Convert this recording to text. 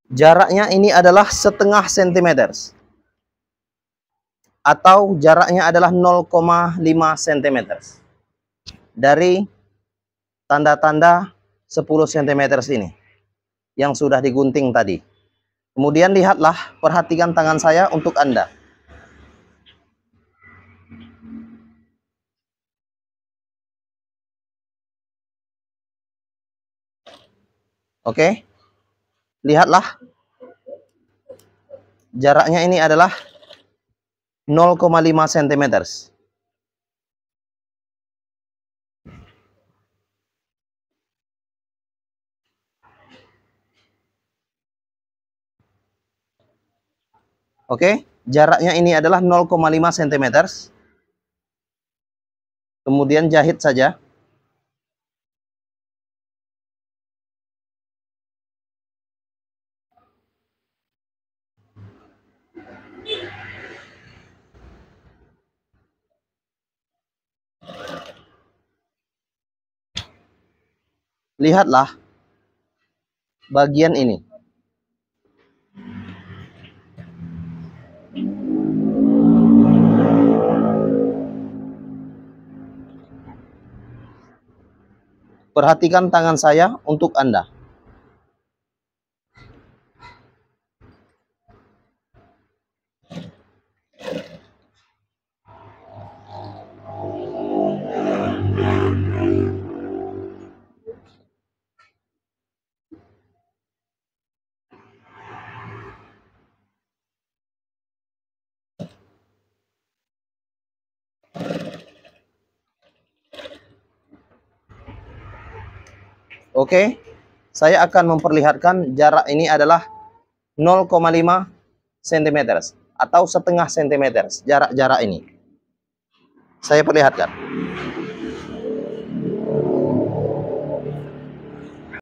Jaraknya ini adalah setengah sentimeter. Atau jaraknya adalah 0,5 cm. Dari tanda-tanda 10 cm ini. Yang sudah digunting tadi. Kemudian lihatlah, perhatikan tangan saya untuk Anda. Oke. Lihatlah. Jaraknya ini adalah 0,5 cm. Oke, jaraknya ini adalah 0,5 cm. Kemudian jahit saja. Lihatlah bagian ini. Perhatikan tangan saya untuk Anda. Oke, saya akan memperlihatkan jarak ini adalah 0,5 cm atau setengah cm jarak-jarak ini. Saya perlihatkan.